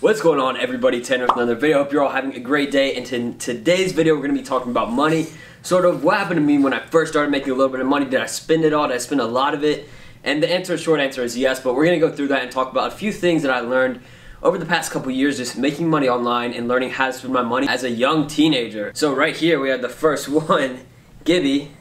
What's going on, everybody? Tanner with another video. Hope you're all having a great day. And in today's video, we're going to be talking about money. Sort of what happened to me when I first started making a little bit of money. Did I spend it all? Did I spend a lot of it? And the short answer is yes, but we're going to go through that and talk about a few things that I learned over the past couple years just making money online and learning how to spend my money as a young teenager. So right here we have the first one, Gibby.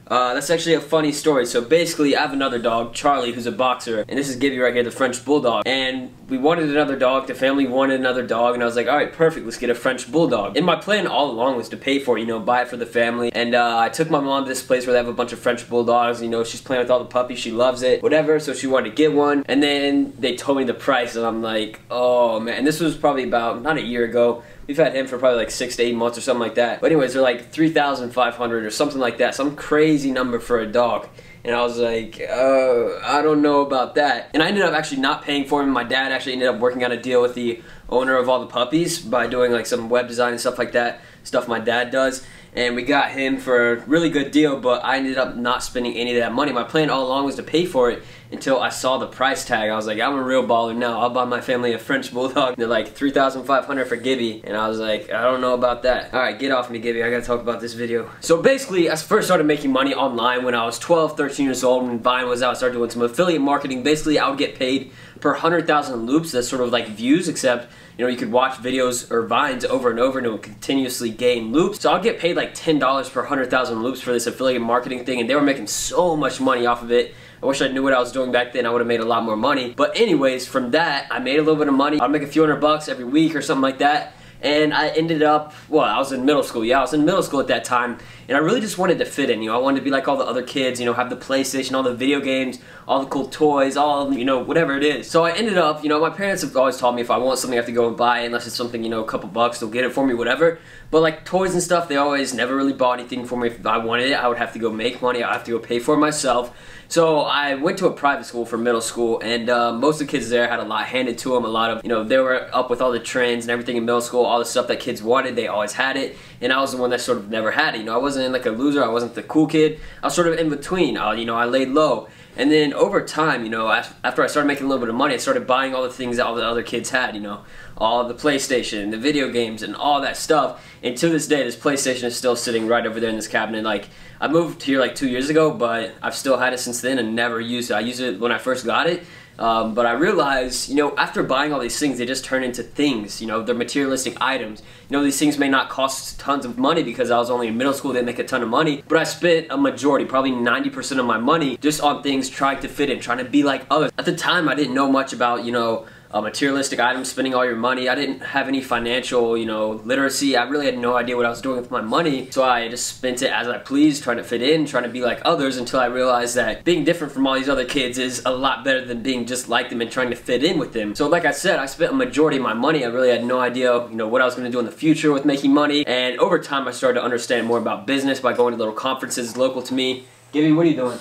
That's actually a funny story. So basically I have another dog, Charlie, who's a boxer, and this is Gibby right here, the French Bulldog. And we wanted another dog, the family wanted another dog, and I was like, alright, perfect, let's get a French Bulldog. And my plan all along was to pay for it, you know, buy it for the family. And I took my mom to this place where they have a bunch of French Bulldogs, you know, she's playing with all the puppies, she loves it, whatever, so she wanted to get one. And then they told me the price, and I'm like, oh man, and this was probably about, not a year ago. We've had him for probably like 6 to 8 months or something like that. But anyways, they're like $3,500 or something like that. Some crazy number for a dog. And I was like, I don't know about that. And I ended up actually not paying for him. My dad actually ended up working out a deal with the owner of all the puppies by doing like some web design and stuff like that. Stuff my dad does. And we got him for a really good deal, but I ended up not spending any of that money. My plan all along was to pay for it until I saw the price tag. I was like, I'm a real baller now. I'll buy my family a French Bulldog. They're like $3,500 for Gibby. And I was like, I don't know about that. Alright, get off me, Gibby. I gotta talk about this video. So basically, I first started making money online when I was 12, 13 years old. When Vine was out, I started doing some affiliate marketing. Basically, I would get paid per 100,000 loops. That's sort of like views, except you know, you could watch videos or Vines over and over and it would continuously gain loops. So I'll get paid like $10 per 100,000 loops for this affiliate marketing thing, and they were making so much money off of it. I wish I knew what I was doing back then. I would have made a lot more money. But anyways, from that, I made a little bit of money. I'd make a few $100 every week or something like that. And I ended up, well, I was in middle school. Yeah, I was in middle school at that time. And I really just wanted to fit in, you know. I wanted to be like all the other kids, you know, have the PlayStation, all the video games, all the cool toys, all, you know, whatever it is. So I ended up, you know, my parents have always taught me if I want something I have to go and buy it, unless it's something, you know, a couple bucks, they'll get it for me, whatever. But like toys and stuff, they always never really bought anything for me. If I wanted it, I would have to go make money, I'd have to go pay for it myself. So I went to a private school for middle school, and most of the kids there had a lot handed to them, a lot of, you know, they were up with all the trends and everything in middle school, all the stuff that kids wanted, they always had it, and I was the one that sort of never had it, you know. I wasn't like a loser, I wasn't the cool kid, I was sort of in between, you know, I laid low. And then over time, you know, after I started making a little bit of money, I started buying all the things that all the other kids had, you know, all the PlayStation, the video games, and all that stuff. And to this day, this PlayStation is still sitting right over there in this cabinet. Like, I moved here like 2 years ago, but I've still had it since then and never used it. I used it when I first got it. But I realized, you know, after buying all these things, they just turn into things, you know, they're materialistic items. You know, these things may not cost tons of money because I was only in middle school, they make a ton of money, but I spent a majority, probably 90% of my money just on things trying to fit in, trying to be like others. At the time, I didn't know much about, you know, materialistic items, spending all your money. I didn't have any financial, you know, literacy. I really had no idea what I was doing with my money. So I just spent it as I pleased, trying to fit in, trying to be like others, until I realized that being different from all these other kids is a lot better than being just like them and trying to fit in with them. So like I said, I spent a majority of my money. I really had no idea, you know, what I was going to do in the future with making money. And over time, I started to understand more about business by going to little conferences local to me. Gibby, what are you doing?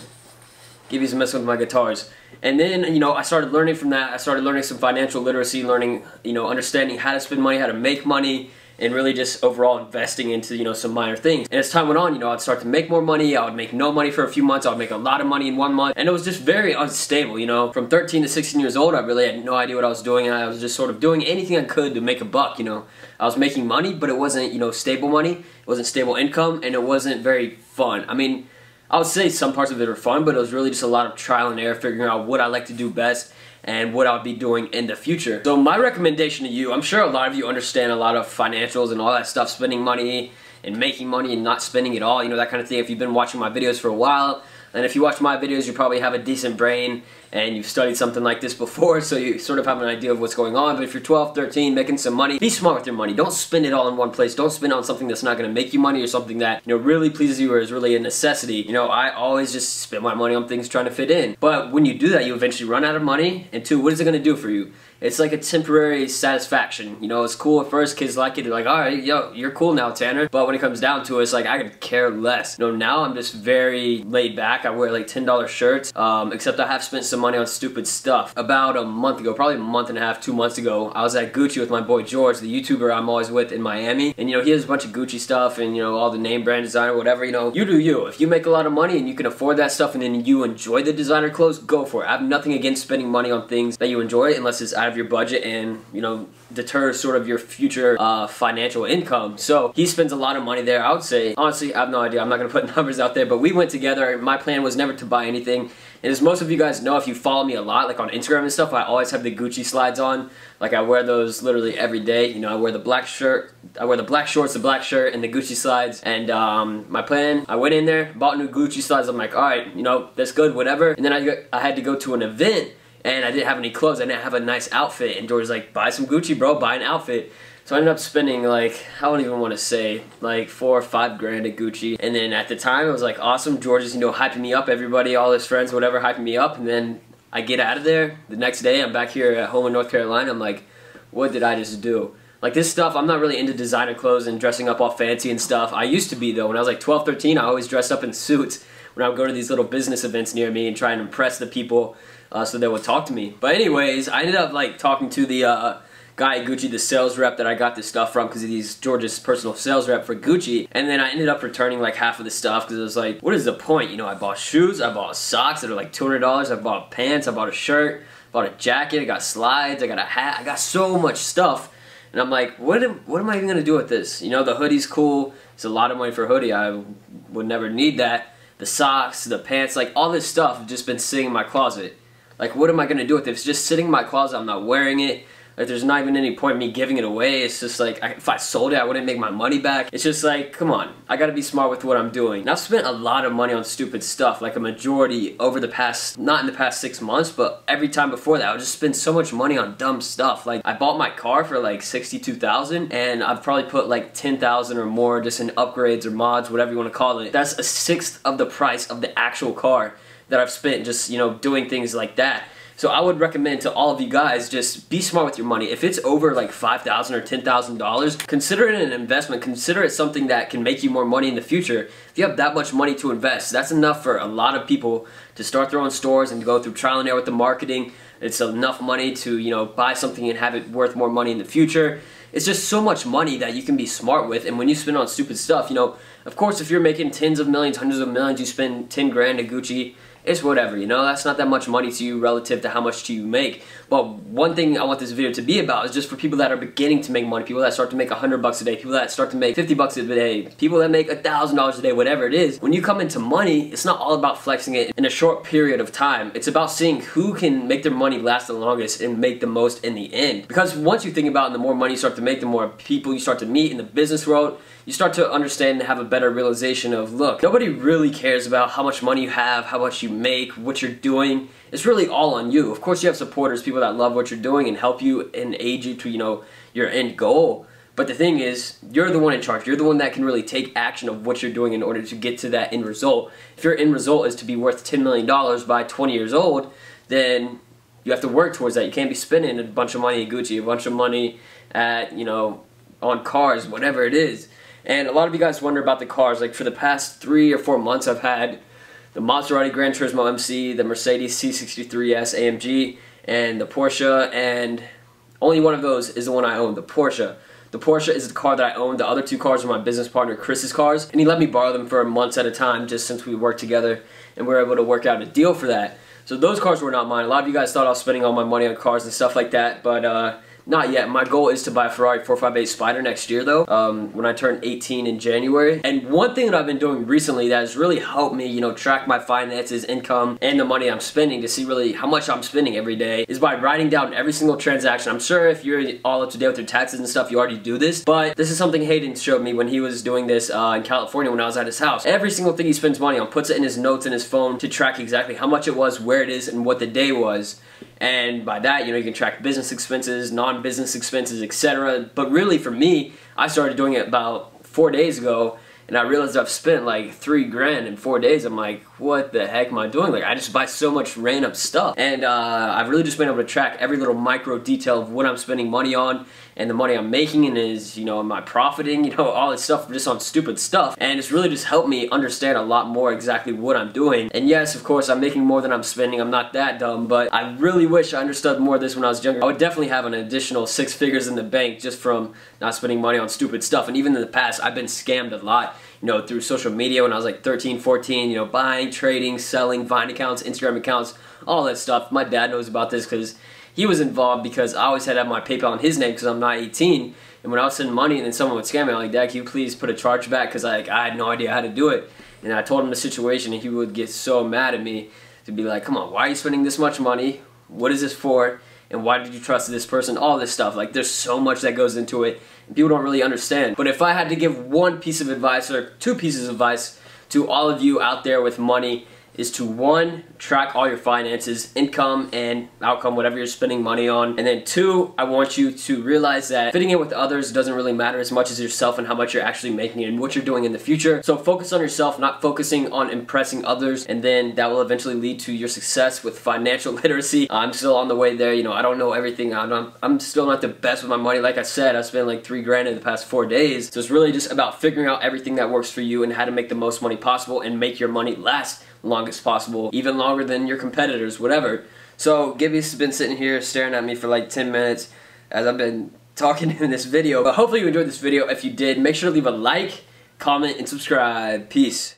Gibby's messing with my guitars. And then, you know, I started learning from that. I started learning some financial literacy, learning, you know, understanding how to spend money, how to make money, and really just overall investing into, you know, some minor things. And as time went on, you know, I'd start to make more money, I would make no money for a few months, I would make a lot of money in 1 month, and it was just very unstable, you know. From 13 to 16 years old, I really had no idea what I was doing, and I was just sort of doing anything I could to make a buck, you know. I was making money, but it wasn't, you know, stable money, it wasn't stable income, and it wasn't very fun. I mean, I would say some parts of it were fun, but it was really just a lot of trial and error, figuring out what I like to do best and what I'll be doing in the future. So my recommendation to you, I'm sure a lot of you understand a lot of financials and all that stuff, spending money and making money and not spending it all, you know, that kind of thing. If you've been watching my videos for a while, and if you watch my videos, you probably have a decent brain and you've studied something like this before, so you sort of have an idea of what's going on. But if you're 12, 13, making some money, be smart with your money. Don't spend it all in one place. Don't spend it on something that's not going to make you money or something that, you know, really pleases you or is really a necessity. You know, I always just spend my money on things trying to fit in. But when you do that, you eventually run out of money. And two, what is it going to do for you? It's like a temporary satisfaction. You know, it's cool at first, kids like it, they're like, alright, yo, you're cool now, Tanner. But when it comes down to it, it's like, I could care less. You know, now I'm just very laid back. I wear like $10 shirts, except I have spent some money on stupid stuff. About a month ago, probably a month and a half, 2 months ago, I was at Gucci with my boy George, the YouTuber I'm always with in Miami. And you know, he has a bunch of Gucci stuff and, you know, all the name brand designer, whatever, you know, you do you. If you make a lot of money and you can afford that stuff and then you enjoy the designer clothes, go for it. I have nothing against spending money on things that you enjoy unless it's out of your budget and, you know, deter sort of your future financial income. So he spends a lot of money there. I would say, honestly, I have no idea. I'm not going to put numbers out there, but we went together. My plan was never to buy anything. And as most of you guys know, if you follow me a lot, like on Instagram and stuff, I always have the Gucci slides on. Like I wear those literally every day. You know, I wear the black shirt, I wear the black shorts, the black shirt, and the Gucci slides. And my plan, I went in there, bought new Gucci slides. I'm like, all right, you know, that's good, whatever. And then I had to go to an event, and I didn't have any clothes. I didn't have a nice outfit. And George was like, buy some Gucci, bro, buy an outfit. So I ended up spending like, I don't even want to say, like 4 or 5 grand at Gucci. And then at the time, it was like awesome. George is, you know, hyping me up, everybody, all his friends, whatever, hyping me up. And then I get out of there. The next day, I'm back here at home in North Carolina. I'm like, what did I just do? Like this stuff, I'm not really into designer clothes and dressing up all fancy and stuff. I used to be though. When I was like 12, 13, I always dressed up in suits when I would go to these little business events near me and try and impress the people so they would talk to me. But anyways, I ended up like talking to the guy at Gucci, the sales rep that I got this stuff from, because he's George's personal sales rep for Gucci. And then I ended up returning like half of the stuff because it was like, what is the point? You know, I bought shoes, I bought socks that are like $200, I bought pants, I bought a shirt, bought a jacket, I got slides, I got a hat, I got so much stuff. And I'm like, what am I even gonna do with this? You know, the hoodie's cool. It's a lot of money for a hoodie. I would never need that. The socks, the pants, like all this stuff has just been sitting in my closet. Like, what am I gonna do with it? If it's just sitting in my closet, I'm not wearing it. Like, there's not even any point in me giving it away. It's just like, if I sold it, I wouldn't make my money back. It's just like, come on. I gotta be smart with what I'm doing. And I've spent a lot of money on stupid stuff, like a majority over the past, not in the past 6 months, but every time before that, I would just spend so much money on dumb stuff. Like, I bought my car for like $62,000, and I've probably put like $10,000 or more just in upgrades or mods, whatever you want to call it. That's a sixth of the price of the actual car that I've spent just, you know, doing things like that. So I would recommend to all of you guys, just be smart with your money. If it's over like $5,000 or $10,000, consider it an investment. Consider it something that can make you more money in the future. If you have that much money to invest, that's enough for a lot of people to start their own stores and to go through trial and error with the marketing. It's enough money to, you know, buy something and have it worth more money in the future. It's just so much money that you can be smart with, and when you spend on stupid stuff, you know, of course if you're making tens of millions, hundreds of millions, you spend 10 grand at Gucci, it's whatever, you know, that's not that much money to you relative to how much you make. But one thing I want this video to be about is just for people that are beginning to make money, people that start to make $100 a day, people that start to make $50 a day, people that make $1,000 a day, whatever it is. When you come into money, it's not all about flexing it in a short period of time. It's about seeing who can make their money last the longest and make the most in the end. Because once you think about it, the more money you start to make, the more people you start to meet in the business world, you start to understand and have a better realization of, look, nobody really cares about how much money you have, how much you make, what you're doing. It's really all on you. Of course you have supporters, people that love what you're doing and help you and aid you to, you know, your end goal. But the thing is, you're the one in charge. You're the one that can really take action of what you're doing in order to get to that end result. If your end result is to be worth $10 million by 20 years old, then you have to work towards that. You can't be spending a bunch of money at Gucci, a bunch of money at, you know, on cars, whatever it is. And a lot of you guys wonder about the cars. Like for the past 3 or 4 months, I've had the Maserati Gran Turismo MC, the Mercedes C63S AMG, and the Porsche, and only one of those is the one I own, the Porsche. The Porsche is the car that I own. The other 2 cars are my business partner Chris's cars, and he let me borrow them for months at a time just since we worked together, and we were able to work out a deal for that. So those cars were not mine. A lot of you guys thought I was spending all my money on cars and stuff like that, but not yet. My goal is to buy a Ferrari 458 Spider next year though, when I turn 18 in January. And one thing that I've been doing recently that has really helped me, you know, track my finances, income, and the money I'm spending to see really how much I'm spending every day is by writing down every single transaction. I'm sure if you're all up to date with your taxes and stuff, you already do this, but this is something Hayden showed me when he was doing this in California when I was at his house. Every single thing he spends money on, puts it in his notes in his phone to track exactly how much it was, where it is, and what the day was. And by that, you know, you can track business expenses, non-business expenses, etc. But really, for me, I started doing it about 4 days ago, and I realized I've spent like 3 grand in 4 days. I'm like, what the heck am I doing? Like, I just buy so much random stuff. And I've really just been able to track every little micro detail of what I'm spending money on and the money I'm making, and is, you know, am I profiting, you know, all this stuff just on stupid stuff. And it's really just helped me understand a lot more exactly what I'm doing. And yes, of course, I'm making more than I'm spending. I'm not that dumb, but I really wish I understood more of this when I was younger. I would definitely have an additional 6 figures in the bank just from not spending money on stupid stuff. And even in the past, I've been scammed a lot, you know, through social media when I was like 13, 14, you know, buying, trading, selling, Vine accounts, Instagram accounts, all that stuff. My dad knows about this because he was involved because I always had to have my PayPal in his name because I'm not 18. And when I was sending money and then someone would scam me, I'm like, Dad, can you please put a charge back? Because I had no idea how to do it. And I told him the situation, and he would get so mad at me to be like, come on, why are you spending this much money? What is this for? And why did you trust this person? All this stuff. Like, there's so much that goes into it, and people don't really understand. But if I had to give one piece of advice, or two pieces of advice to all of you out there with money, is to, one, track all your finances, income and outcome, whatever you're spending money on. And then two, I want you to realize that fitting in with others doesn't really matter as much as yourself and how much you're actually making and what you're doing in the future. So focus on yourself, not focusing on impressing others, and then that will eventually lead to your success with financial literacy. I'm still on the way there. You know, I don't know everything. I'm still not the best with my money. Like I said, I spent like $3,000 in the past 4 days. So it's really just about figuring out everything that works for you and how to make the most money possible and make your money last longest possible, even longer than your competitors, whatever. So Gibby's been sitting here staring at me for like 10 minutes as I've been talking in this video. But hopefully you enjoyed this video. If you did, make sure to leave a like, comment, and subscribe. Peace.